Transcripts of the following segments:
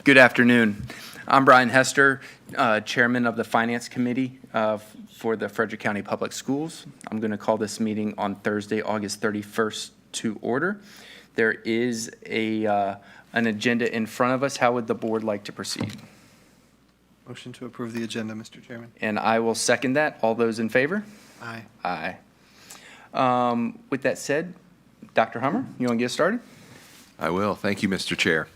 Good afternoon. I'm Brian Hester, Chairman of the Finance Committee for the Frederick County Public Schools. I'm going to call this meeting on Thursday, August 31st to order. There is an agenda in front of us. How would the board like to proceed? Motion to approve the agenda, Mr. Chairman. And I will second that. All those in favor? Aye. Aye. With that said, Dr. Hummer, you want to get started? I will. Thank you, Mr. Chair.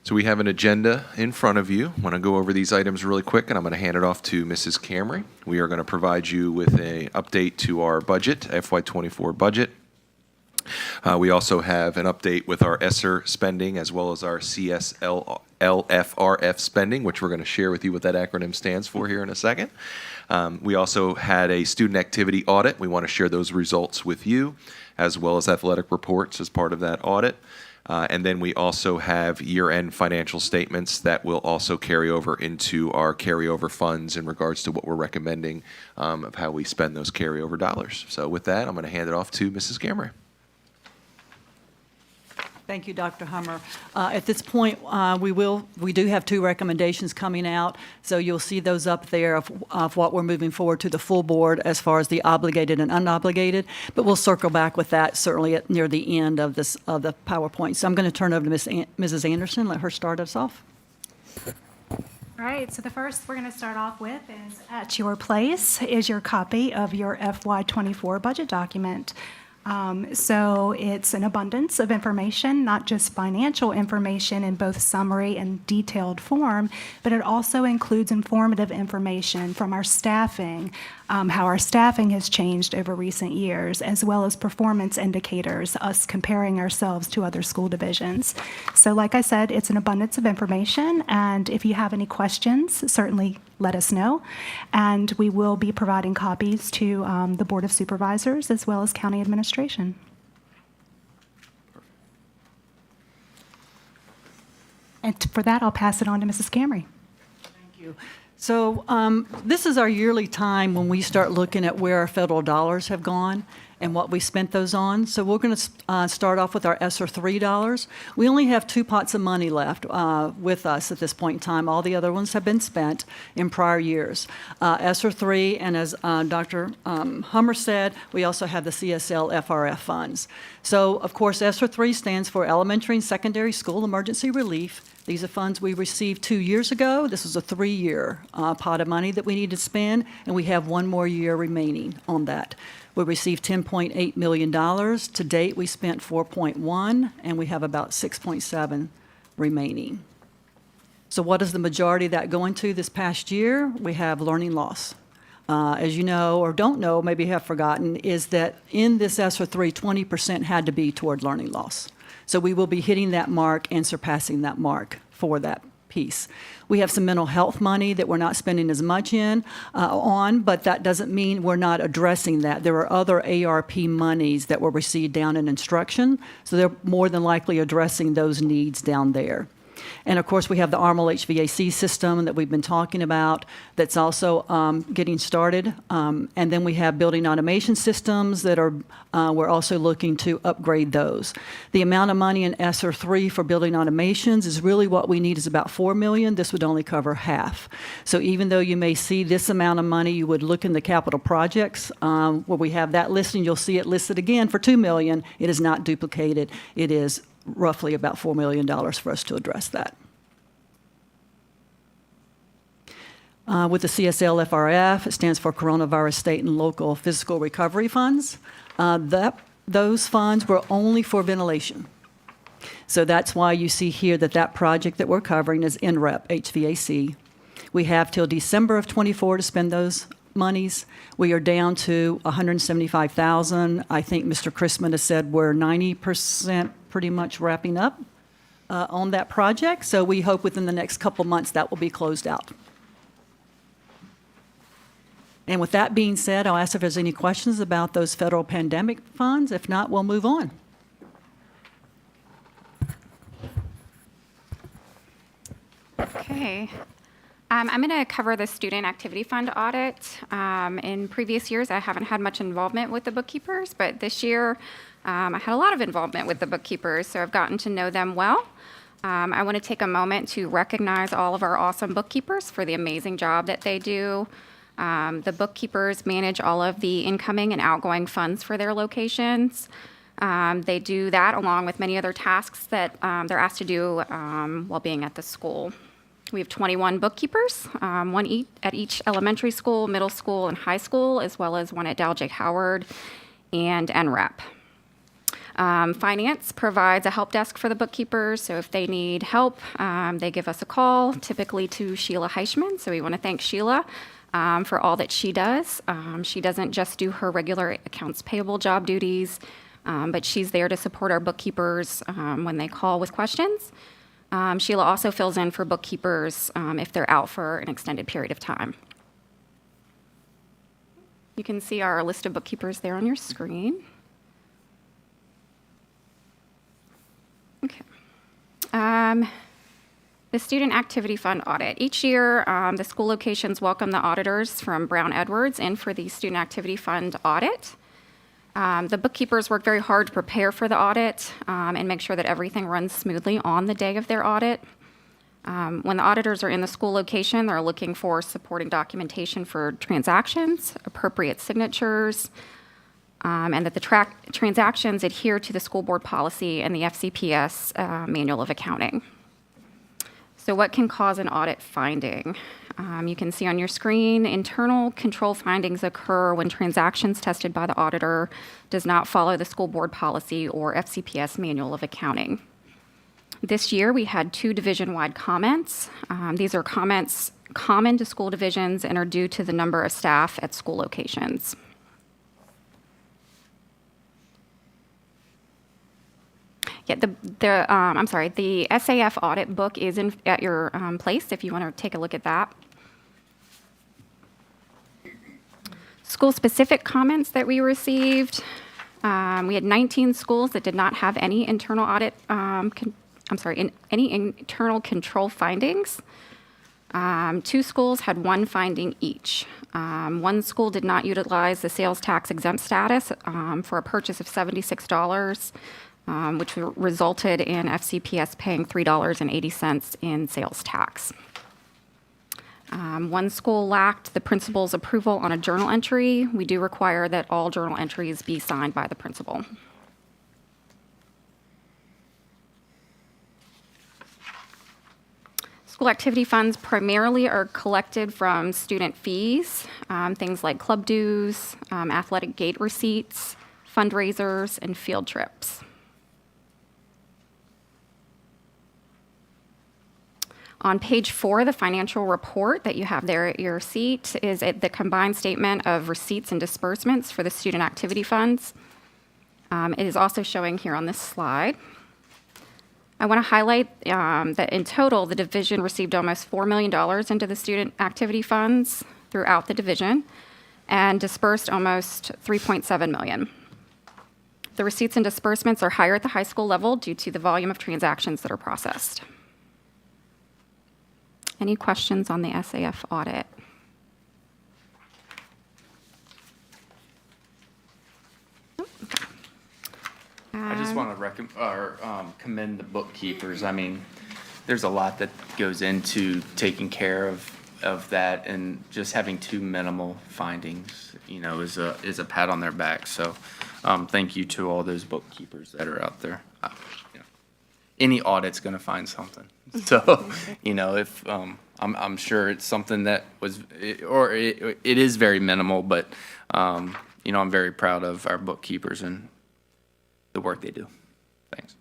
So we have an agenda in front of you. I want to go over these items really quick, and I'm going to hand it off to Mrs. Camry. We are going to provide you with an update to our budget, FY24 budget. We also have an update with our ESSER spending as well as our CSLFRF spending, which we're going to share with you what that acronym stands for here in a second. We also had a student activity audit. We want to share those results with you, as well as athletic reports as part of that audit. And then we also have year-end financial statements that will also carry over into our carryover funds in regards to what we're recommending of how we spend those carryover dollars. So with that, I'm going to hand it off to Mrs. Camry. Thank you, Dr. Hummer. At this point, we do have two recommendations coming out, so you'll see those up there of what we're moving forward to the full board as far as the obligated and unobligated, but we'll circle back with that certainly near the end of the PowerPoint. So I'm going to turn over to Mrs. Anderson, let her start us off. All right, so the first we're going to start off with is at your place is your copy of your FY24 budget document. So it's an abundance of information, not just financial information in both summary and detailed form, but it also includes informative information from our staffing, how our staffing has changed over recent years, as well as performance indicators, us comparing ourselves to other school divisions. So like I said, it's an abundance of information, and if you have any questions, certainly let us know. And we will be providing copies to the Board of Supervisors as well as County Administration. And for that, I'll pass it on to Mrs. Camry. Thank you. So this is our yearly time when we start looking at where our federal dollars have gone and what we spent those on. So we're going to start off with our ESSER $3. We only have 2 pots of money left with us at this point in time. All the other ones have been spent in prior years. ESSER 3, and as Dr. Hummer said, we also have the CSL FRF funds. So, of course, ESSER 3 stands for Elementary and Secondary School Emergency Relief. These are funds we received 2 years ago. This is a 3-year pot of money that we need to spend, and we have 1 more year remaining on that. We received $10.8 million. To date, we spent $4.1, and we have about $6.7 remaining. So what is the majority of that going to this past year? We have learning loss. As you know, or don't know, maybe have forgotten, is that in this ESSER 3, 20% had to be toward learning loss. So we will be hitting that mark and surpassing that mark for that piece. We have some mental health money that we're not spending as much on, but that doesn't mean we're not addressing that. There are other ARP monies that were received down in instruction, so they're more than likely addressing those needs down there. And of course, we have the ARML HVAC system that we've been talking about that's also getting started. And then we have building automation systems that are, we're also looking to upgrade those. The amount of money in ESSER 3 for building automations is really what we need is about $4 million. This would only cover half. So even though you may see this amount of money, you would look in the capital projects where we have that listing. You'll see it listed again for $2 million. It is not duplicated. It is roughly about $4 million for us to address that. With the CSL FRF, it stands for Coronavirus State and Local Physical Recovery Funds. Those funds were only for ventilation. So that's why you see here that project that we're covering is NREP HVAC. We have till December of '24 to spend those monies. We are down to $175,000. I think Mr. Chrisman has said we're 90% pretty much wrapping up on that project. So we hope within the next couple months that will be closed out. And with that being said, I'll ask if there's any questions about those federal pandemic funds. If not, we'll move on. Okay. I'm going to cover the student activity fund audit. In previous years, I haven't had much involvement with the bookkeepers, but this year I had a lot of involvement with the bookkeepers, so I've gotten to know them well. I want to take a moment to recognize all of our awesome bookkeepers for the amazing job that they do. The bookkeepers manage all of the incoming and outgoing funds for their locations. They do that along with many other tasks that they're asked to do while being at the school. We have 21 bookkeepers, one at each elementary school, middle school, and high school, as well as one at Dow J. Howard and NREP. Finance provides a help desk for the bookkeepers, so if they need help, they give us a call, typically to Sheila Heichman. So we want to thank Sheila for all that she does. She doesn't just do her regular accounts payable job duties, but she's there to support our bookkeepers when they call with questions. Sheila also fills in for bookkeepers if they're out for an extended period of time. You can see our list of bookkeepers there on your screen. Okay. The Student Activity Fund audit. Each year, the school locations welcome the auditors from Brown Edwards in for the Student Activity Fund audit. The bookkeepers work very hard to prepare for the audit and make sure that everything runs smoothly on the day of their audit. When the auditors are in the school location, they're looking for supporting documentation for transactions, appropriate signatures, and that the transactions adhere to the school board policy and the FCPS manual of accounting. So what can cause an audit finding? You can see on your screen, internal control findings occur when transactions tested by the auditor does not follow the school board policy or FCPS manual of accounting. This year, we had 2 division-wide comments. These are comments common to school divisions and are due to the number of staff at school locations. Yeah, the SAF audit book is at your place if you want to take a look at that. School-specific comments that we received. We had 19 schools that did not have any internal audit, any internal control findings. 2 schools had 1 finding each. 1 school did not utilize the sales tax exempt status for a purchase of $76, which resulted in FCPS paying $3.80 in sales tax. 1 school lacked the principal's approval on a journal entry. We do require that all journal entries be signed by the principal. School activity funds primarily are collected from student fees, things like club dues, athletic gate receipts, fundraisers, and field trips. On page 4, the financial report that you have there at your seat is the combined statement of receipts and disbursements for the student activity funds. It is also showing here on this slide. I want to highlight that in total, the division received almost $4 million into the student activity funds throughout the division and dispersed almost $3.7 million. The receipts and disbursements are higher at the high school level due to the volume of transactions that are processed. Any questions on the SAF audit? I just want to commend the bookkeepers. I mean, there's a lot that goes into taking care of that, and just having 2 minimal findings, is a pat on their back. So, thank you to all those bookkeepers that are out there. Any audit's going to find something. So, if I'm sure it's something that it is very minimal, but I'm very proud of our bookkeepers and the work they do. Thanks.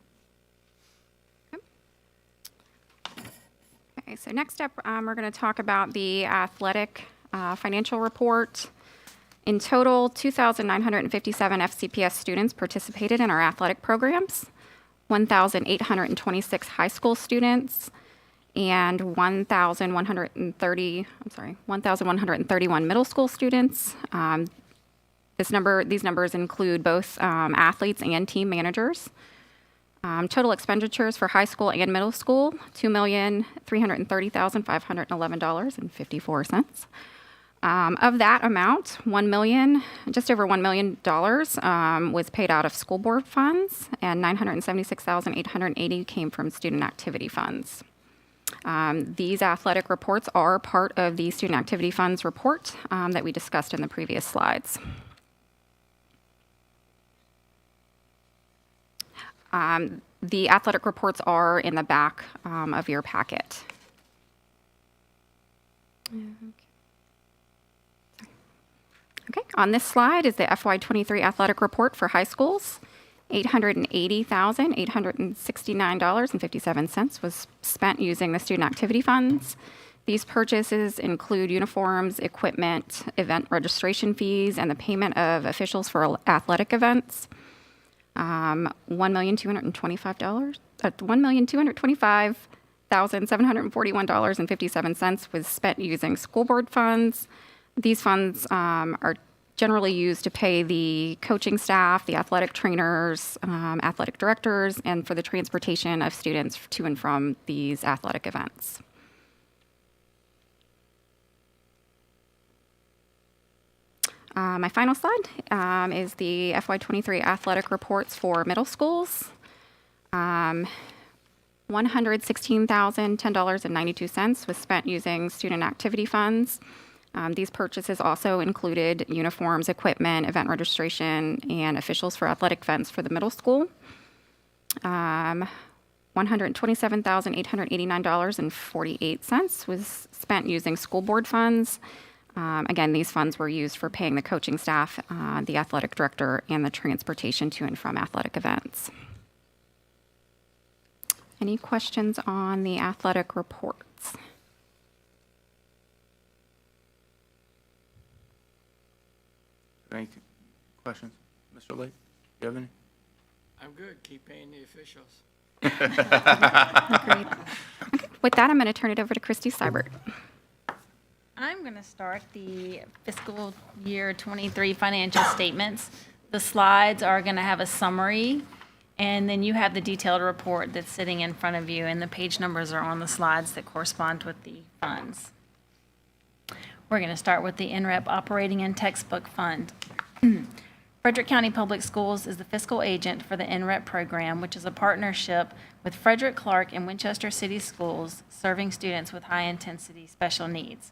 Okay, so next up, we're going to talk about the athletic financial report. In total, 2,957 FCPS students participated in our athletic programs, 1,826 high school students, and 1,131 middle school students. These numbers include both athletes and team managers. Total expenditures for high school and middle school, $2,330,511.54. Of that amount, just over $1 million was paid out of school board funds, and $976,880 came from student activity funds. These athletic reports are part of the student activity funds report that we discussed in the previous slides. The athletic reports are in the back of your packet. Okay, on this slide is the FY23 athletic report for high schools. $880,869.57 was spent using the student activity funds. These purchases include uniforms, equipment, event registration fees, and the payment of officials for athletic events. $1,225,741.57 was spent using school board funds. These funds are generally used to pay the coaching staff, the athletic trainers, athletic directors, and for the transportation of students to and from these athletic events. My final slide is the FY23 athletic reports for middle schools. $116,010.92 was spent using student activity funds. These purchases also included uniforms, equipment, event registration, and officials for athletic events for the middle school. $127,889.48 was spent using school board funds. Again, these funds were used for paying the coaching staff, the athletic director, and the transportation to and from athletic events. Any questions on the athletic reports? Any questions? Mr. Lake, do you have any? I'm good. Keep paying the officials. Great. Okay. With that, I'm going to turn it over to Christy Seibert. I'm going to start the fiscal year 23 financial statements. The slides are going to have a summary, and then you have the detailed report that's sitting in front of you, and the page numbers are on the slides that correspond with the funds. We're going to start with the NREP Operating and Textbook Fund. Frederick County Public Schools is the fiscal agent for the NREP program, which is a partnership with Frederick, Clark, and Winchester City Schools serving students with high-intensity special needs.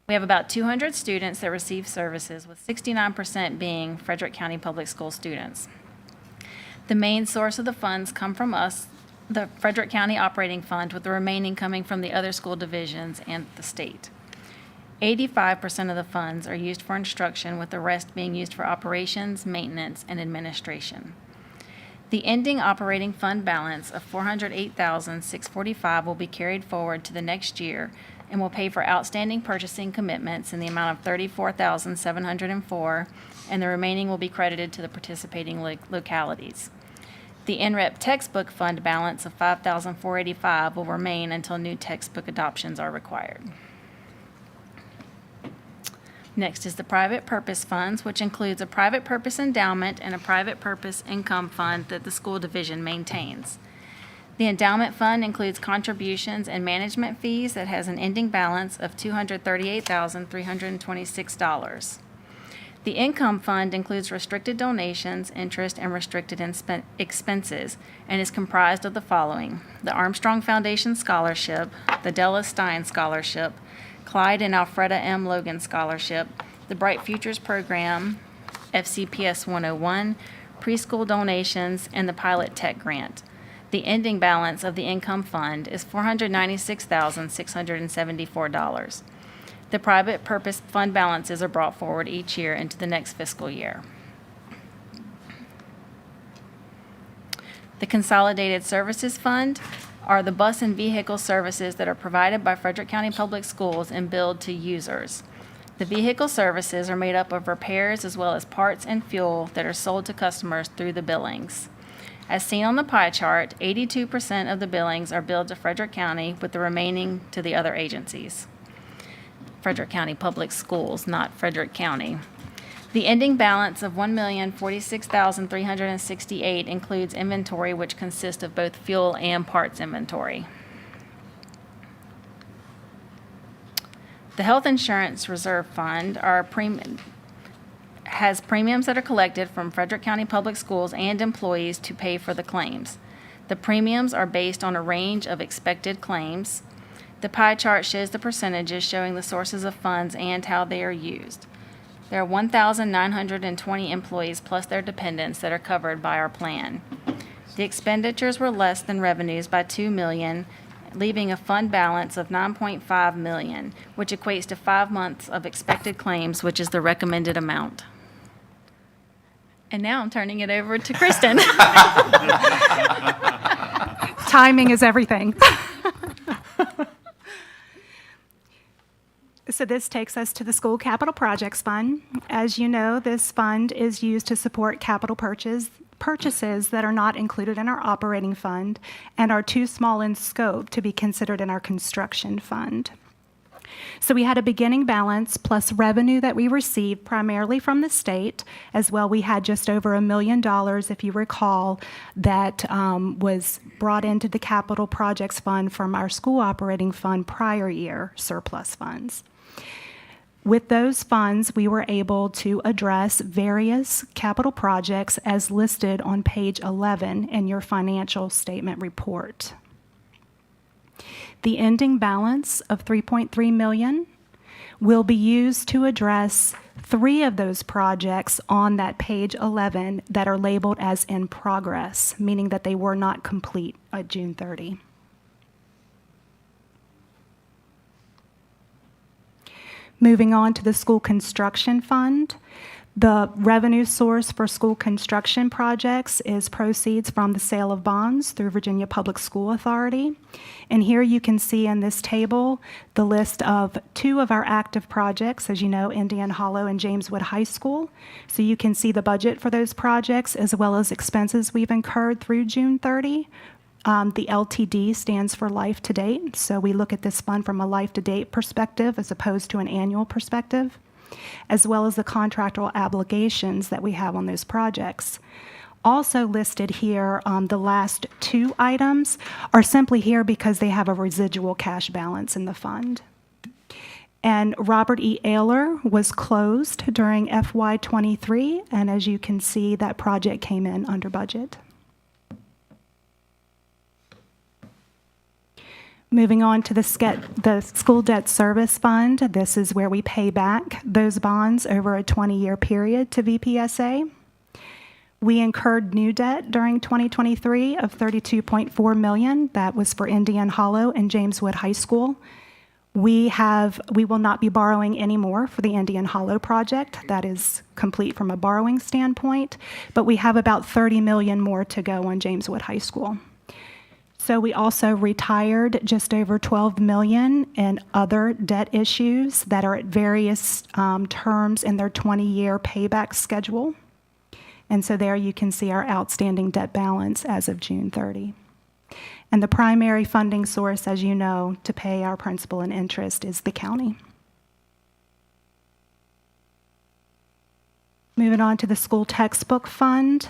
We have about 200 students that receive services, with 69% being Frederick County Public School students. The main source of the funds come from us, the Frederick County Operating Fund, with the remaining coming from the other school divisions and the state. 85% of the funds are used for instruction, with the rest being used for operations, maintenance, and administration. The ending operating fund balance of $408,645 will be carried forward to the next year and will pay for outstanding purchasing commitments in the amount of $34,704, and the remaining will be credited to the participating localities. The NREP textbook fund balance of $5,485 will remain until new textbook adoptions are required. Next is the private purpose funds, which includes a private purpose endowment and a private purpose income fund that the school division maintains. The endowment fund includes contributions and management fees that has an ending balance of $238,326. The income fund includes restricted donations, interest, and restricted expenses, and is comprised of the following: the Armstrong Foundation Scholarship, the Della Stein Scholarship, Clyde and Alfreda M. Logan Scholarship, the Bright Futures Program, FCPS 101, preschool donations, and the Pilot Tech Grant. The ending balance of the income fund is $496,674. The private purpose fund balances are brought forward each year into the next fiscal year. The Consolidated Services Fund are the bus and vehicle services that are provided by Frederick County Public Schools and billed to users. The vehicle services are made up of repairs as well as parts and fuel that are sold to customers through the billings. As seen on the pie chart, 82% of the billings are billed to Frederick County, with the remaining to the other agencies. Frederick County Public Schools, not Frederick County. The ending balance of $1,046,368 includes inventory, which consists of both fuel and parts inventory. The Health Insurance Reserve Fund has premiums that are collected from Frederick County Public Schools and employees to pay for the claims. The premiums are based on a range of expected claims. The pie chart shows the percentages showing the sources of funds and how they are used. There are 1,920 employees plus their dependents that are covered by our plan. The expenditures were less than revenues by $2 million, leaving a fund balance of $9.5 million, which equates to 5 months of expected claims, which is the recommended amount. And now I'm turning it over to Kristen. Timing is everything. So this takes us to the School Capital Projects Fund. As you know, this fund is used to support capital purchases that are not included in our operating fund and are too small in scope to be considered in our construction fund. So we had a beginning balance plus revenue that we received primarily from the state. As well, we had just over $1 million, if you recall, that was brought into the Capital Projects Fund from our school operating fund prior year surplus funds. With those funds, we were able to address various capital projects as listed on page 11 in your financial statement report. The ending balance of $3.3 million will be used to address 3 of those projects on that page 11 that are labeled as in progress, meaning that they were not complete at June 30. Moving on to the School Construction Fund. The revenue source for school construction projects is proceeds from the sale of bonds through Virginia Public School Authority. And here you can see in this table the list of 2 of our active projects, as you know, Indian Hollow and James Wood High School. So you can see the budget for those projects as well as expenses we've incurred through June 30. The LTD stands for life to date. So we look at this fund from a life to date perspective as opposed to an annual perspective, as well as the contractual obligations that we have on those projects. Also listed here, the last 2 items are simply here because they have a residual cash balance in the fund. And Robert E. Ayler was closed during FY23, and as you can see, that project came in under budget. Moving on to the School Debt Service Fund. This is where we pay back those bonds over a 20-year period to VPSA. We incurred new debt during 2023 of $32.4 million. That was for Indian Hollow and James Wood High School. We will not be borrowing anymore for the Indian Hollow project. That is complete from a borrowing standpoint, but we have about $30 million more to go on James Wood High School. So we also retired just over $12 million in other debt issues that are at various terms in their 20-year payback schedule. And so there you can see our outstanding debt balance as of June 30. And the primary funding source, as you know, to pay our principal and interest is the county. Moving on to the School Textbook Fund.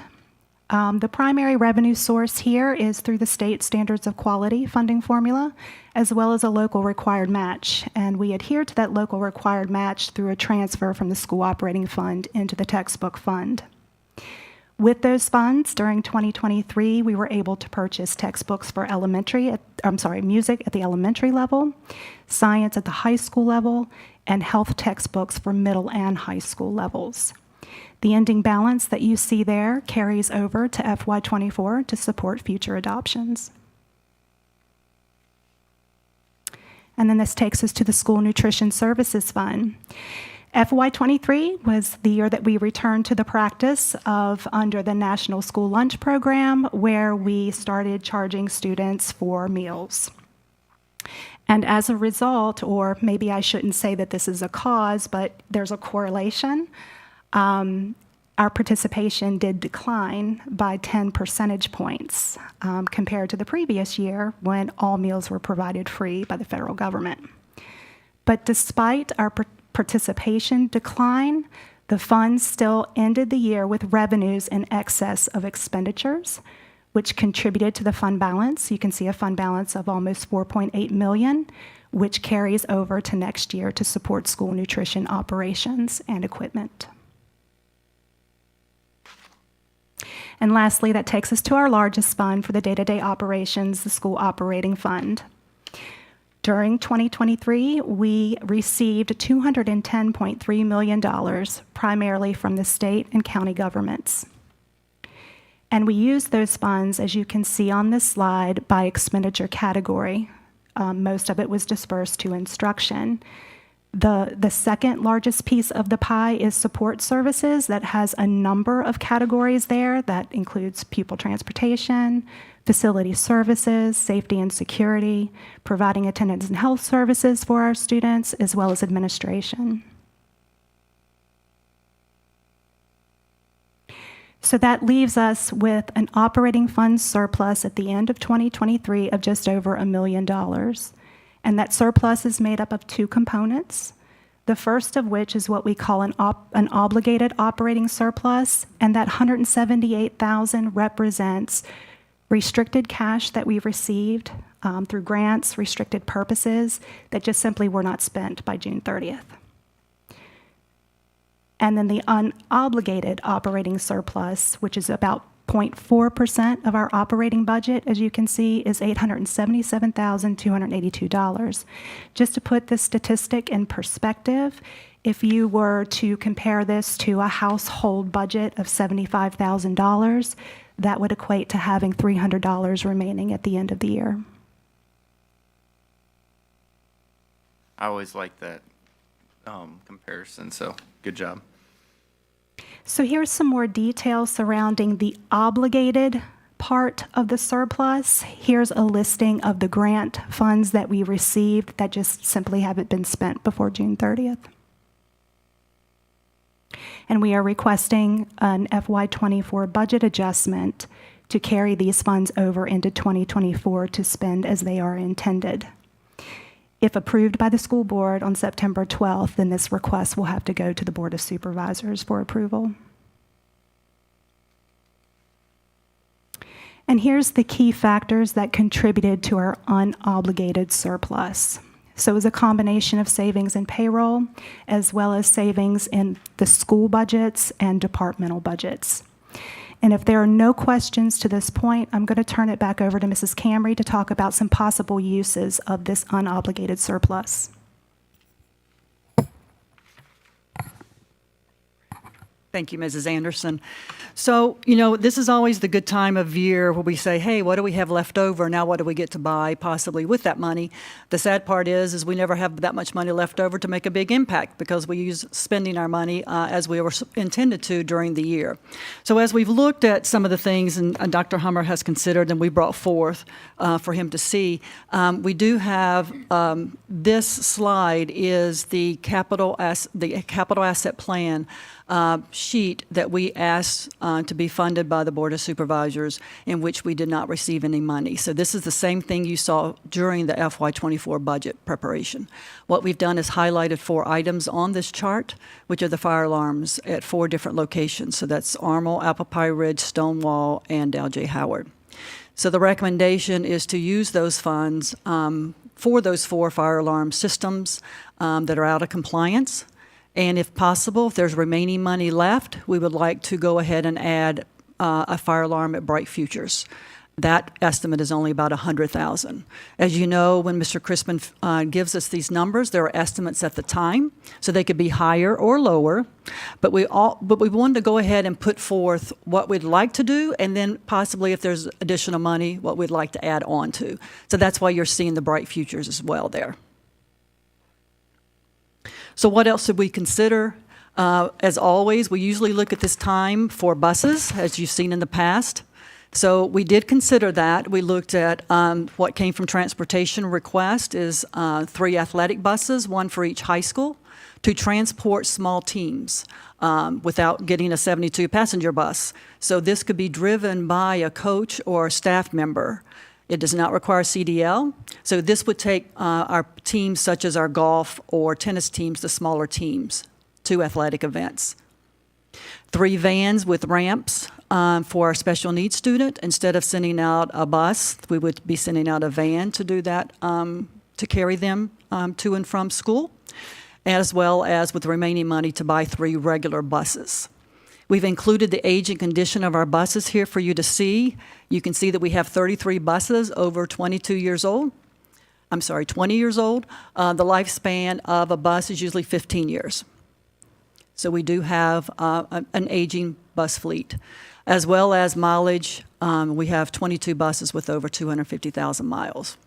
The primary revenue source here is through the state standards of quality funding formula, as well as a local required match. And we adhere to that local required match through a transfer from the school operating fund into the textbook fund. With those funds, during 2023, we were able to purchase textbooks for music at the elementary level, science at the high school level, and health textbooks for middle and high school levels. The ending balance that you see there carries over to FY24 to support future adoptions. And then this takes us to the School Nutrition Services Fund. FY23 was the year that we returned to the practice of under the National School Lunch Program, where we started charging students for meals. And as a result, or maybe I shouldn't say that this is a cause, but there's a correlation. Our participation did decline by 10 percentage points compared to the previous year when all meals were provided free by the federal government. But despite our participation decline, the fund still ended the year with revenues in excess of expenditures, which contributed to the fund balance. You can see a fund balance of almost $4.8 million, which carries over to next year to support school nutrition operations and equipment. And lastly, that takes us to our largest fund for the day-to-day operations, the school operating fund. During 2023, we received $210.3 million, primarily from the state and county governments. And we used those funds, as you can see on this slide, by expenditure category. Most of it was dispersed to instruction. The second largest piece of the pie is support services that has a number of categories there. That includes pupil transportation, facility services, safety and security, providing attendance and health services for our students, as well as administration. So that leaves us with an operating fund surplus at the end of 2023 of just over $1 million. And that surplus is made up of two components. The first of which is what we call an obligated operating surplus, and that $178,000 represents restricted cash that we've received through grants, restricted purposes that just simply were not spent by June 30th. And then the unobligated operating surplus, which is about 0.4% of our operating budget, as you can see, is $877,282. Just to put this statistic in perspective, if you were to compare this to a household budget of $75,000, that would equate to having $300 remaining at the end of the year. I always like that comparison, so good job. So here's some more details surrounding the obligated part of the surplus. Here's a listing of the grant funds that we received that just simply haven't been spent before June 30th. And we are requesting an FY24 budget adjustment to carry these funds over into 2024 to spend as they are intended. If approved by the school board on September 12th, then this request will have to go to the Board of Supervisors for approval. And here's the key factors that contributed to our unobligated surplus. So it was a combination of savings in payroll, as well as savings in the school budgets and departmental budgets. And if there are no questions to this point, I'm going to turn it back over to Mrs. Camry to talk about some possible uses of this unobligated surplus. Thank you, Mrs. Anderson. So, you know, this is always the good time of year where we say, hey, what do we have left over? Now what do we get to buy possibly with that money? The sad part is we never have that much money left over to make a big impact because we use spending our money as we were intended to during the year. So as we've looked at some of the things and Dr. Hummer has considered and we brought forth for him to see, we do have this slide is the capital asset plan sheet that we asked to be funded by the Board of Supervisors, in which we did not receive any money. So this is the same thing you saw during the FY24 budget preparation. What we've done is highlighted 4 items on this chart, which are the fire alarms at 4 different locations. So that's Armel, Apple Pie Ridge, Stonewall, and Dow J. Howard. So the recommendation is to use those funds for those 4 fire alarm systems that are out of compliance. And if possible, if there's remaining money left, we would like to go ahead and add a fire alarm at Bright Futures. That estimate is only about $100,000. As you know, when Mr. Crispin gives us these numbers, there are estimates at the time, so they could be higher or lower. But we wanted to go ahead and put forth what we'd like to do, and then possibly, if there's additional money, what we'd like to add on to. So that's why you're seeing the Bright Futures as well there. So what else did we consider? As always, we usually look at this time for buses, as you've seen in the past. So we did consider that. We looked at what came from transportation request is 3 athletic buses, 1 for each high school, to transport small teams without getting a 72-passenger bus. So this could be driven by a coach or a staff member. It does not require CDL. So this would take our teams such as our golf or tennis teams, the smaller teams, to athletic events. 3 vans with ramps for our special needs student. Instead of sending out a bus, we would be sending out a van to do that to carry them to and from school, as well as with the remaining money to buy 3 regular buses. We've included the age and condition of our buses here for you to see. You can see that we have 33 buses over 22 years old. 20 years old. The lifespan of a bus is usually 15 years. So we do have an aging bus fleet. As well as mileage, we have 22 buses with over 250,000 miles.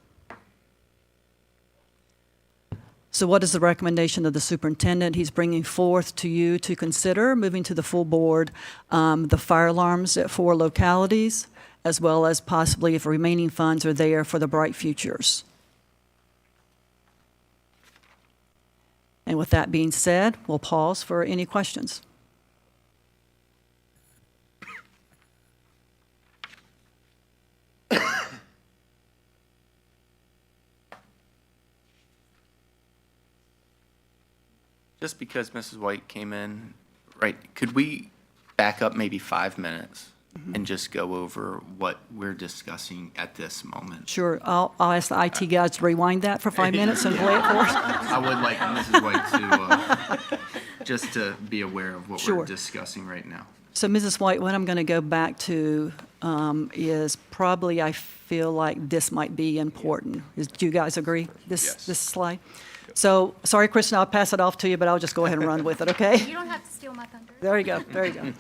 So what is the recommendation of the superintendent? He's bringing forth to you to consider, moving to the full board, the fire alarms at 4 localities, as well as possibly if remaining funds are there for the Bright Futures. And with that being said, we'll pause for any questions. Just because Mrs. White came in, right, could we back up maybe 5 minutes and just go over what we're discussing at this moment? Sure, I'll ask the IT guys to rewind that for 5 minutes and play it for us. I would like Mrs. White to, just to be aware of what Sure. we're discussing right now. So Mrs. White, what I'm going to go back to is probably, I feel like this might be important. Do you guys agree, Yes. this slide? So, sorry, Kristen, I'll pass it off to you, but I'll just go ahead and run with it, okay? You don't have to steal my thunder. There you go, there you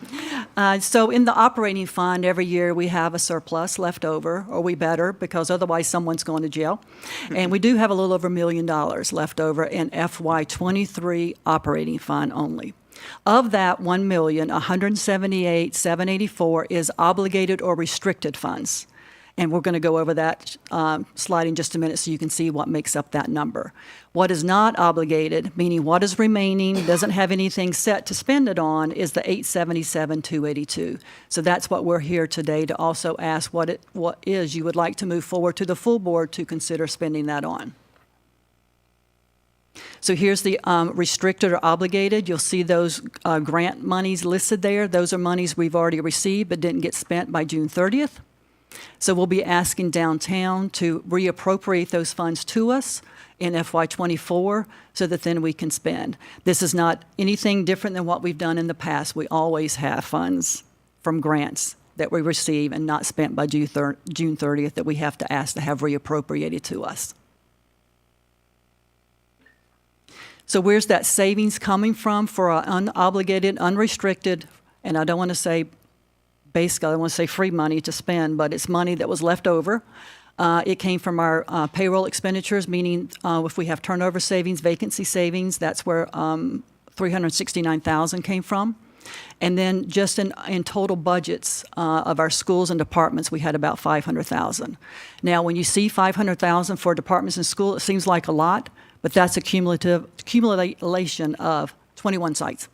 go. So in the operating fund, every year we have a surplus left over, or we better, because otherwise someone's going to jail. And we do have a little over $1 million left over in FY23 operating fund only. Of that $1,178,784 is obligated or restricted funds. And we're going to go over that slide in just a minute so you can see what makes up that number. What is not obligated, meaning what is remaining, doesn't have anything set to spend it on, is the $877,282. So that's what we're here today to also ask what is you would like to move forward to the full board to consider spending that on. So here's the restricted or obligated. You'll see those grant monies listed there. Those are monies we've already received but didn't get spent by June 30th. So we'll be asking downtown to reappropriate those funds to us in FY24 so that then we can spend. This is not anything different than what we've done in the past. We always have funds from grants that we receive and not spent by June 30th that we have to ask to have reappropriated to us. So where's that savings coming from for our unobligated, unrestricted, and I don't want to say basically, I don't want to say free money to spend, but it's money that was left over. It came from our payroll expenditures, meaning if we have turnover savings, vacancy savings, that's where $369,000 came from. And then just in total budgets of our schools and departments, we had about $500,000. Now, when you see $500,000 for departments and schools, it seems like a lot, but that's a accumulation of 21 sites,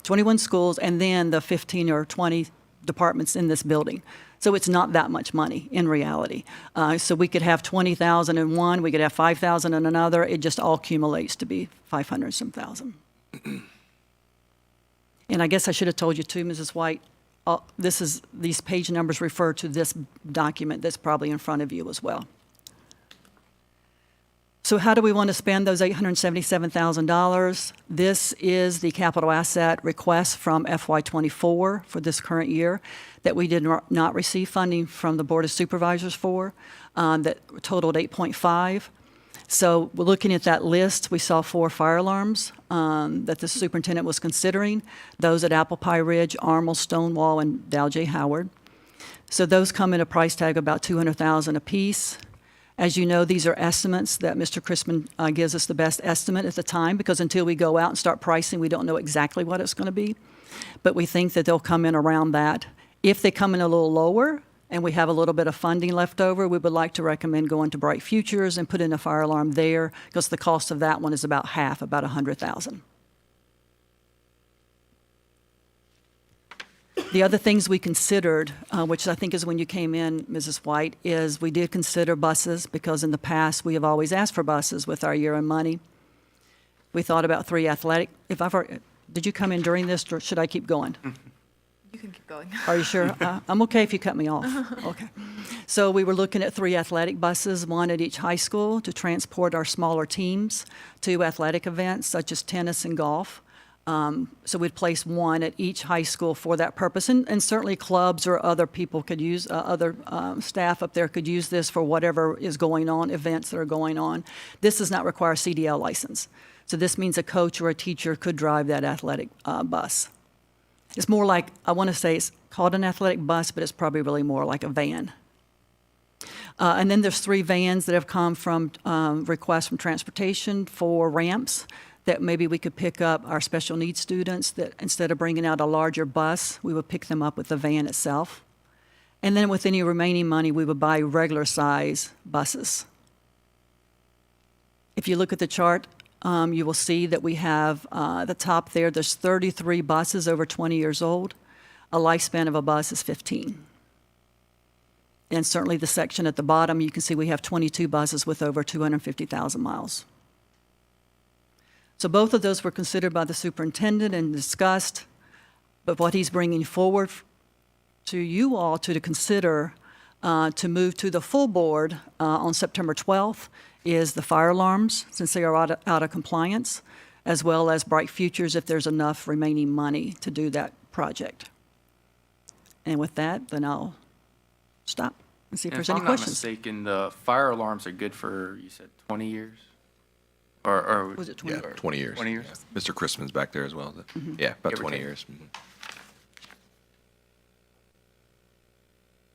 21 schools, and then the 15 or 20 departments in this building. So it's not that much money in reality. So we could have 20,000 in one, we could have 5,000 in another. It just all accumulates to be 500 some thousand. And I guess I should have told you too, Mrs. White, these page numbers refer to this document that's probably in front of you as well. So how do we want to spend those $877,000? This is the capital asset request from FY24 for this current year that we did not receive funding from the Board of Supervisors for, that totaled 8.5. So we're looking at that list. We saw 4 fire alarms that the superintendent was considering, those at Apple Pie Ridge, Armel, Stonewall, and Dow J. Howard. So those come in a price tag of about $200,000 apiece. As you know, these are estimates that Mr. Crispin gives us the best estimate at the time, because until we go out and start pricing, we don't know exactly what it's going to be. But we think that they'll come in around that. If they come in a little lower and we have a little bit of funding left over, we would like to recommend going to Bright Futures and put in a fire alarm there, because the cost of that one is about half, about $100,000. The other things we considered, which I think is when you came in, Mrs. White, is we did consider buses, because in the past we have always asked for buses with our year-end money. We thought about 3 athletic. Did you come in during this, or should I keep going? You can keep going. Are you sure? I'm okay if you cut me off. Okay. So we were looking at 3 athletic buses, 1 at each high school, to transport our smaller teams to athletic events such as tennis and golf. So we'd place 1 at each high school for that purpose. And certainly clubs or other people could use, other staff up there could use this for whatever is going on, events that are going on. This does not require a CDL license. So this means a coach or a teacher could drive that athletic bus. It's more like, I want to say it's called an athletic bus, but it's probably really more like a van. And then there's 3 vans that have come from requests from transportation for ramps that maybe we could pick up our special needs students, that instead of bringing out a larger bus, we would pick them up with the van itself. And then with any remaining money, we would buy regular size buses. If you look at the chart, you will see that we have, at the top there's 33 buses over 20 years old. A lifespan of a bus is 15. And certainly the section at the bottom, you can see we have 22 buses with over 250,000 miles. So both of those were considered by the superintendent and discussed, but what he's bringing forward to you all to consider to move to the full board on September 12th is the fire alarms, since they are out of compliance, as well as Bright Futures if there's enough remaining money to do that project. And with that, then I'll stop and see if there's any If I'm not questions. mistaken, the fire alarms are good for, you said 20 years? Or Was it 20? Yeah, 20 years. 20 years? Mr. Christman's back there as well. Yeah, about Give or 20 take. years. Mhm.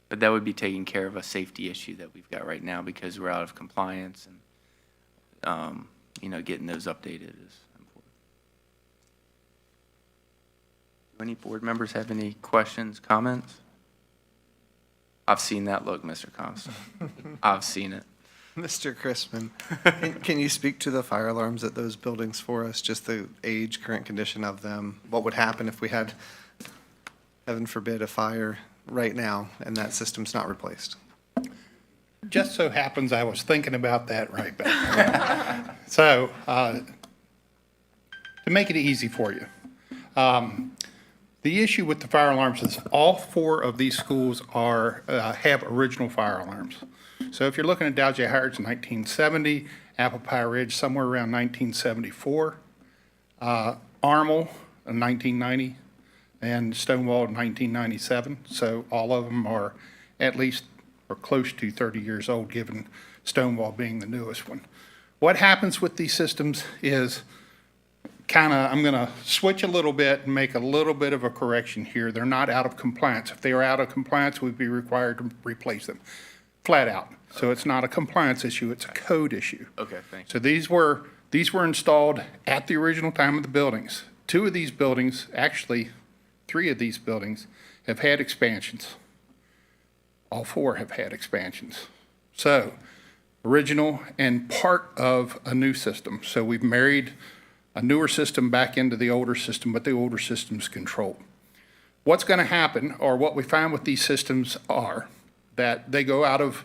But that would be taking care of a safety issue that we've got right now because we're out of compliance and, getting those updated is important. Do any board members have any questions, comments? I've seen that look, Mr. Costa. I've seen it. Mr. Chrisman, can you speak to the fire alarms at those buildings for us? Just the age, current condition of them? What would happen if we had, heaven forbid, a fire right now and that system's not replaced? Just so happens I was thinking about that right back. So, to make it easy for you, the issue with the fire alarms is all 4 of these schools have original fire alarms. So if you're looking at Dow J. Howard's in 1970, Apple Pie Ridge somewhere around 1974, Armel in 1990, and Stonewall in 1997. So all of them are at least or close to 30 years old, given Stonewall being the newest one. What happens with these systems is I'm going to switch a little bit and make a little bit of a correction here. They're not out of compliance. If they were out of compliance, we'd be required to replace them, flat out. So it's not a compliance issue, it's a code issue. Okay, thanks. So these were installed at the original time of the buildings. 2 of these buildings, actually 3 of these buildings, have had expansions. All 4 have had expansions. So, original and part of a new system. So we've married a newer system back into the older system, but the older system's controlled. What's going to happen, or what we find with these systems are, that they go out of,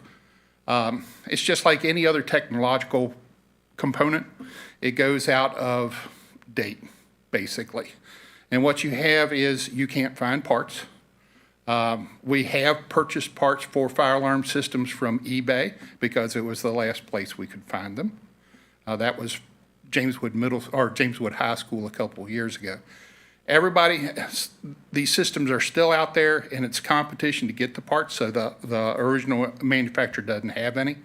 it's just like any other technological component. It goes out of date, basically. And what you have is you can't find parts. We have purchased parts for fire alarm systems from eBay because it was the last place we could find them. That was Jameswood High School a couple of years ago. These systems are still out there, and it's competition to get the parts, so the original manufacturer doesn't have any.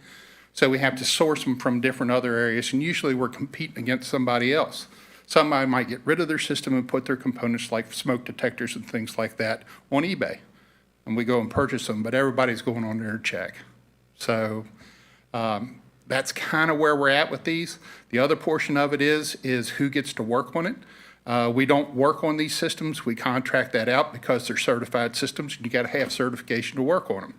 So we have to source them from different other areas, and usually we're competing against somebody else. Somebody might get rid of their system and put their components like smoke detectors and things like that on eBay, and we go and purchase them, but everybody's going on their check. So that's kind of where we're at with these. The other portion of it is who gets to work on it. We don't work on these systems. We contract that out because they're certified systems, and you got to have certification to work on them.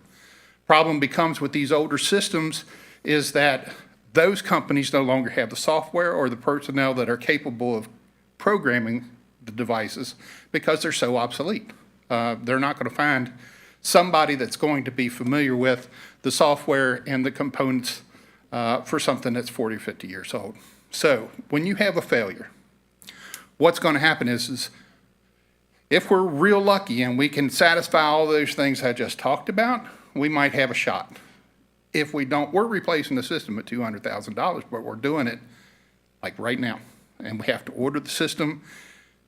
Problem becomes with these older systems is that those companies no longer have the software or the personnel that are capable of programming the devices because they're so obsolete. They're not going to find somebody that's going to be familiar with the software and the components for something that's 40 or 50 years old. So when you have a failure, what's going to happen is If we're real lucky and we can satisfy all those things I just talked about, we might have a shot. If we don't, we're replacing the system at $200,000, but we're doing it like right now. And we have to order the system.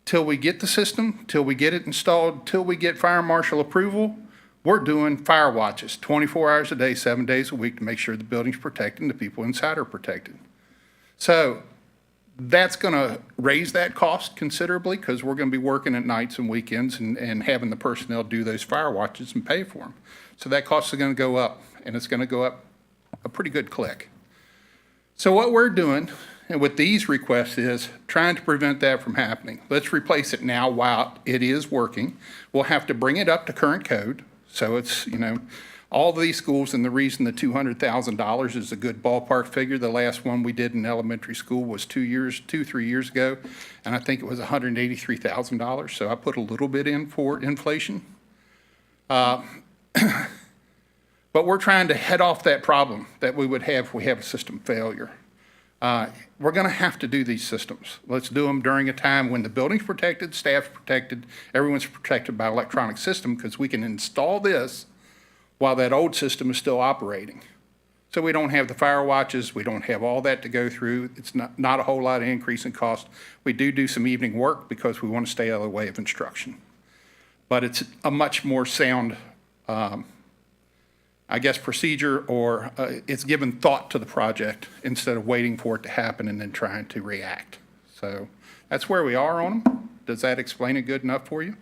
Till we get the system, till we get it installed, till we get fire marshal approval, we're doing fire watches 24 hours a day, 7 days a week to make sure the building's protected and the people inside are protected. So that's going to raise that cost considerably because we're going to be working at nights and weekends and having the personnel do those fire watches and pay for them. So that cost is going to go up, and it's going to go up a pretty good click. So what we're doing and with these requests is trying to prevent that from happening. Let's replace it now while it is working. We'll have to bring it up to current code. So it's, all these schools, and the reason the $200,000 is a good ballpark figure, the last one we did in elementary school was 3 years ago, and I think it was $183,000, so I put a little bit in for inflation. But we're trying to head off that problem that we would have if we have a system failure. We're going to have to do these systems. Let's do them during a time when the building's protected, staff's protected, everyone's protected by electronic system, because we can install this while that old system is still operating. So we don't have the fire watches, we don't have all that to go through. It's not a whole lot of increase in cost. We do some evening work because we want to stay out of the way of instruction. But it's a much more sound, procedure, or it's given thought to the project instead of waiting for it to happen and then trying to react. So that's where we are on them. Does that explain it good enough for you?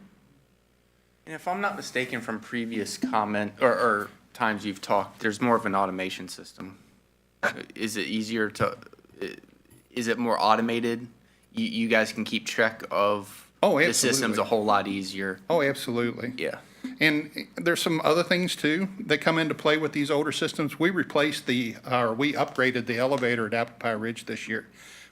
And if I'm not mistaken from previous comment or times you've talked, there's more of an automation system. Is it easier is it more automated? You guys can keep track of the system's a whole lot easier. Oh, absolutely. Yeah. And there's some other things too that come into play with these older systems. We replaced we upgraded the elevator at Apple Pie Ridge this year.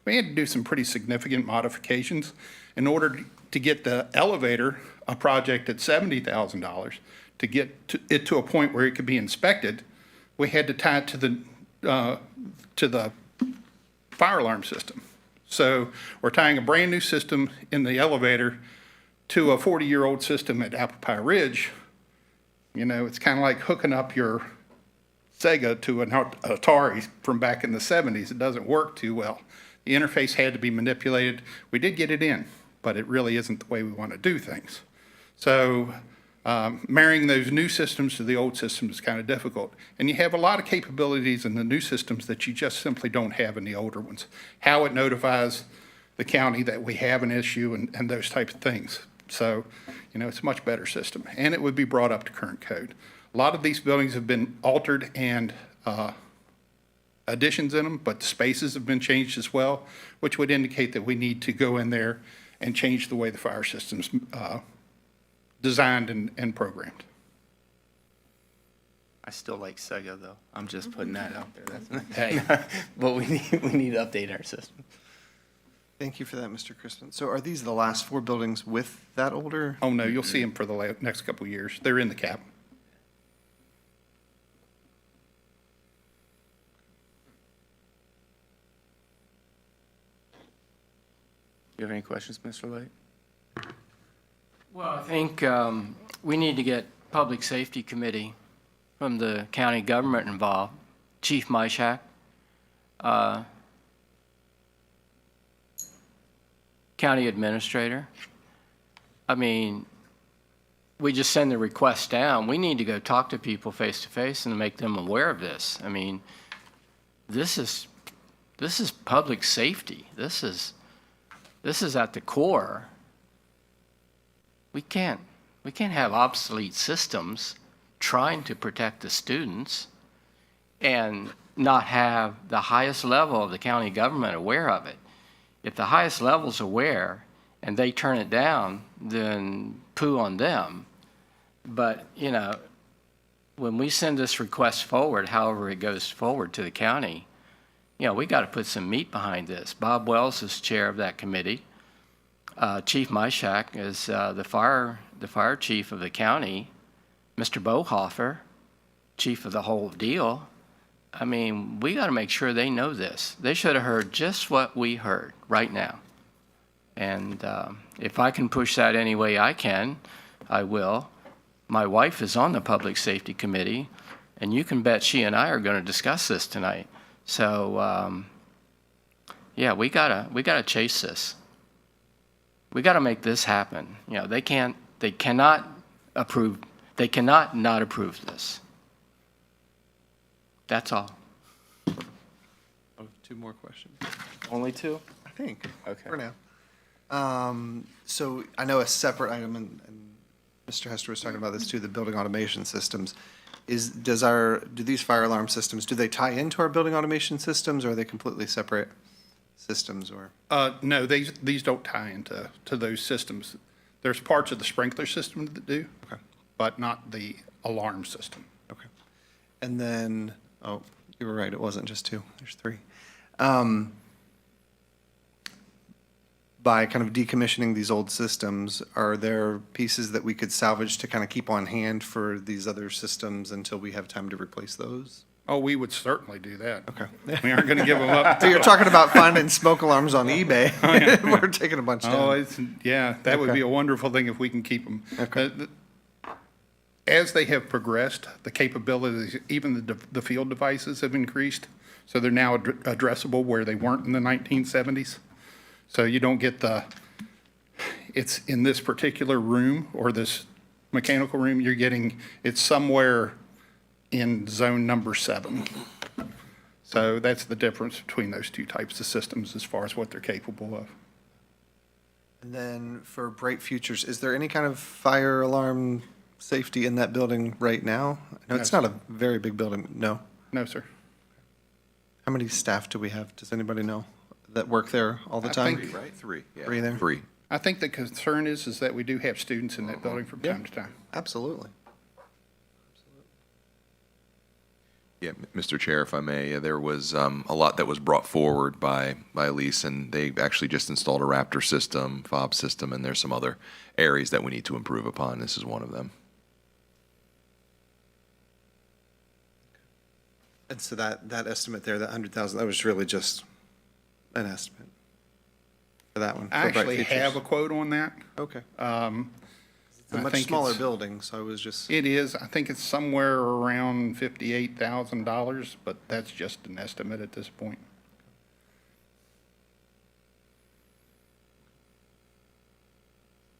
We had to do some pretty significant modifications in order to get the elevator, a project at $70,000, to get it to a point where it could be inspected. We had to tie it to the fire alarm system. So we're tying a brand new system in the elevator to a 40-year-old system at Apple Pie Ridge. It's kind of like hooking up your Sega to an Atari from back in the 70s. It doesn't work too well. The interface had to be manipulated. We did get it in, but it really isn't the way we want to do things. So marrying those new systems to the old systems is kind of difficult. And you have a lot of capabilities in the new systems that you just simply don't have in the older ones. How it notifies the county that we have an issue and those types of things. So, it's a much better system. And it would be brought up to current code. A lot of these buildings have been altered and additions in them, but the spaces have been changed as well, which would indicate that we need to go in there and change the way the fire system's designed and programmed. I still like Sega though. I'm just putting that out there. Hey. But we need to update our system. Thank you for that, Mr. Crispin. So are these the last 4 buildings with that older? Oh, no, you'll see them for the next couple of years. They're in the cap. You have any questions, Mr. Light? Well, I think we need to get Public Safety Committee from the county government involved, Chief Myshak, county administrator. I mean, we just send the request down. We need to go talk to people face to face and make them aware of this. I mean, this is public safety. This is at the core. We can't have obsolete systems trying to protect the students and not have the highest level of the county government aware of it. If the highest level's aware and they turn it down, then poo on them. But, when we send this request forward, however it goes forward to the county, we got to put some meat behind this. Bob Wells is chair of that committee. Chief Myshak is the fire chief of the county. Mr. Bohofer, chief of the whole deal. I mean, we got to make sure they know this. They should have heard just what we heard right now. And if I can push that any way I can, I will. My wife is on the Public Safety Committee, and you can bet she and I are going to discuss this tonight. So, yeah, we gotta chase this. We gotta make this happen. You know, they cannot not approve this. That's all. Oh, two more questions, Only two? I think. Okay. For now. So I know a separate item, and Mr. Hester was talking about this too, the building automation systems. Do these fire alarm systems, do they tie into our building automation systems, or are they completely separate systems, or? No, these don't tie into those systems. There's parts of the sprinkler system that do, Okay. but not the alarm system. Okay. And then, oh, you were right, it wasn't just two, there's three. By kind of decommissioning these old systems, are there pieces that we could salvage to kind of keep on hand for these other systems until we have time to replace those? Oh, we would certainly do that. Okay. We aren't going to give them up. So you're talking about finding smoke alarms on eBay. We're taking a bunch Oh, down. yeah, that would Okay. be a wonderful thing if we can keep them. Okay. As they have progressed, the capabilities, even the field devices have increased, so they're now addressable where they weren't in the 1970s. So you don't get it's in this particular room or this mechanical room, it's somewhere in zone number 7. So that's the difference between those two types of systems as far as what they're capable of. And then for Bright Futures, is there any kind of fire alarm safety in that building right now? I know it's No, not a very big building, no. No, sir. How many staff do we have? Does anybody know that work there all the I time? think- Right? Three. Yeah. Three there? Three. I think the concern is that we do have students in that building from time to time. Absolutely. Yeah, Mr. Chair, if I may, there was a lot that was brought forward by Elise, and they actually just installed a Raptor system, fob system, and there's some other areas that we need to improve upon. This is one of them. And so that estimate there, that 100,000, that was really just an estimate for that one? I for Bright actually Futures? have a quote on that. Okay. It's I a much think smaller it's- building, so I was just, It is, I think it's somewhere around $58,000, but that's just an estimate at this point.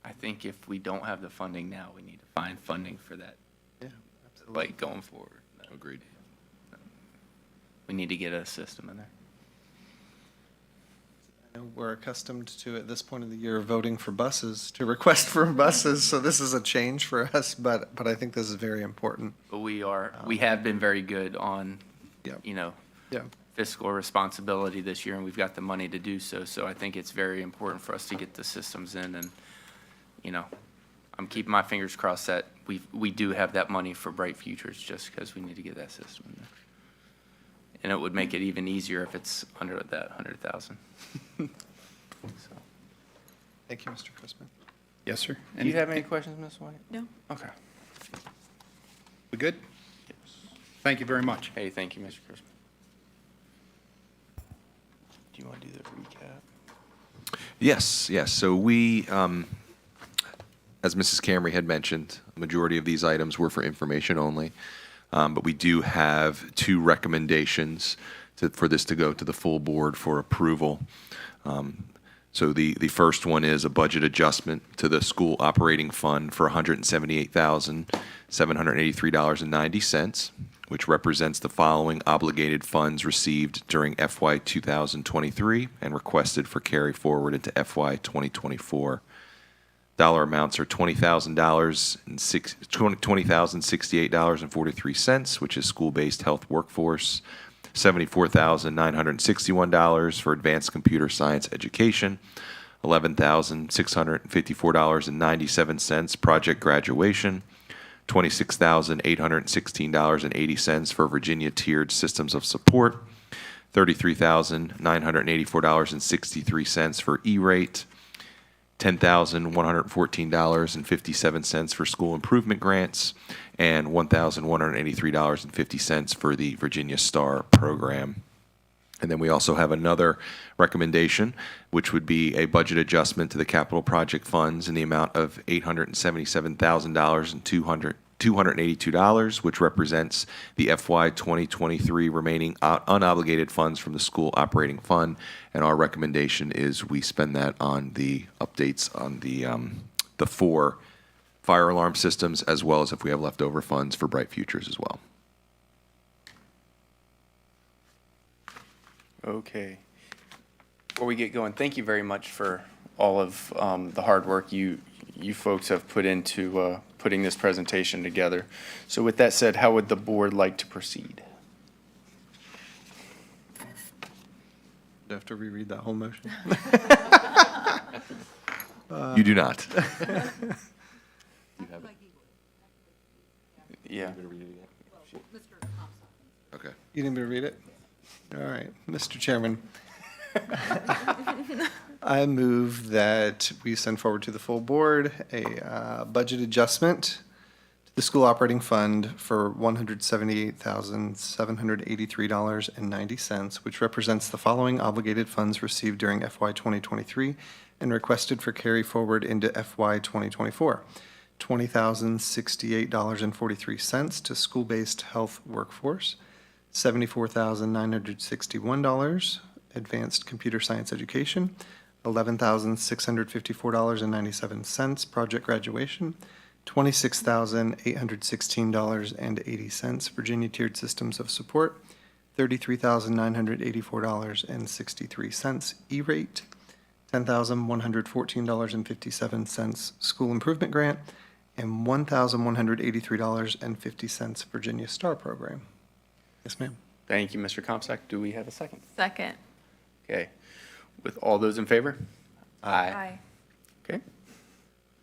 I think if we don't have the funding now, we need to find funding for that, yeah, absolutely. like, going forward. Agreed. We need to get a system in there. I know we're accustomed to, at this point of the year, voting for buses, to request for buses, so this is a change for us, but I think this is very important. But we have been very good on, Yep. you know, Yeah. fiscal responsibility this year, and we've got the money to do so. So I think it's very important for us to get the systems in, and, you know, I'm keeping my fingers crossed that we do have that money for Bright Futures, just because we need to get that system in there. And it would make it even easier if it's under that 100,000. So, Thank you, Mr. Chrisman. Yes, sir. do you have any questions, Ms. White? No. Okay. We good? Thank you very much. Hey, thank you, Mr. Crispin. Do you want to do the recap? Yes, yes. So we, as Mrs. Camry had mentioned, the majority of these items were for information only. But we do have two recommendations for this to go to the full board for approval. So the first one is a budget adjustment to the school operating fund for $178,783.90, which represents the following obligated funds received during FY 2023 and requested for carry forward into FY 2024. Dollar amounts are $20,000 and $20,068.43, which is school-based health workforce, $74,961 for advanced computer science education, $11,654.97 project graduation, $26,816.80 for Virginia tiered systems of support, $33,984.63 for E-rate, $10,114.57 for school improvement grants, and $1,183.50 for the Virginia STAR program. And then we also have another recommendation, which would be a budget adjustment to the capital project funds in the amount of $877,282, which represents the FY 2023 remaining unobligated funds from the school operating fund. And our recommendation is we spend that on the updates on the 4 fire alarm systems, as well as if we have leftover funds for Bright Futures as well. Okay. Before we get going, thank you very much for all of the hard work you folks have put into putting this presentation together. So with that said, how would the board like to proceed? Do I have to reread that whole motion? You do not. Yeah. Okay. You need me to read it? All right, Mr. Chairman. I move that we send forward to the full board a budget adjustment to the school operating fund for $178,783.90, which represents the following obligated funds received during FY 2023 and requested for carry forward into FY 2024. $20,068.43 to school-based health workforce, $74,961 advanced computer science education, $11,654.97 project graduation, $26,816.80 Virginia tiered systems of support, $33,984.63 E-rate, $10,114.57 school improvement grant, and $1,183.50 Virginia Star program. Yes, ma'am. Thank you, Mr. Comstock. Do we have a second? Second. Okay. With all those in favor? Aye. Okay.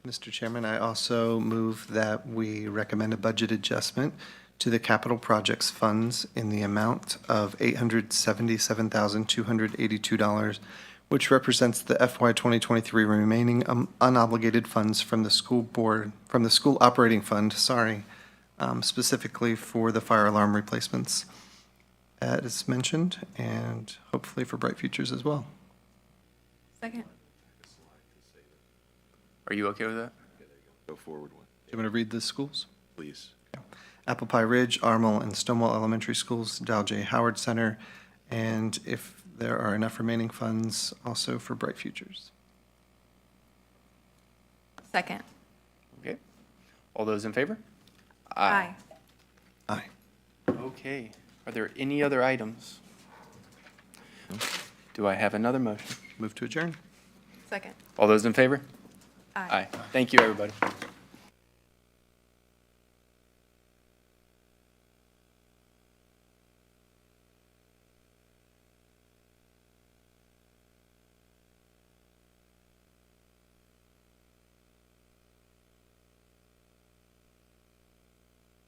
Mr. Chairman, I also move that we recommend a budget adjustment to the capital projects funds in the amount of $877,282, which represents the FY 2023 remaining unobligated funds from the school operating fund, specifically for the fire alarm replacements, as mentioned, and hopefully for Bright Futures as well. Second. Are you okay with that? Go forward one, Do you want to read the schools? please. Apple Pie Ridge, Armel, and Stonewall Elementary Schools, Dow J. Howard Center, and if there are enough remaining funds, also for Bright Futures. Second. Okay. All those in favor? Aye. Aye. Okay. Are there any other items? Do I have another motion? Move to adjourn. Second. All those in favor? Aye. Thank you, everybody.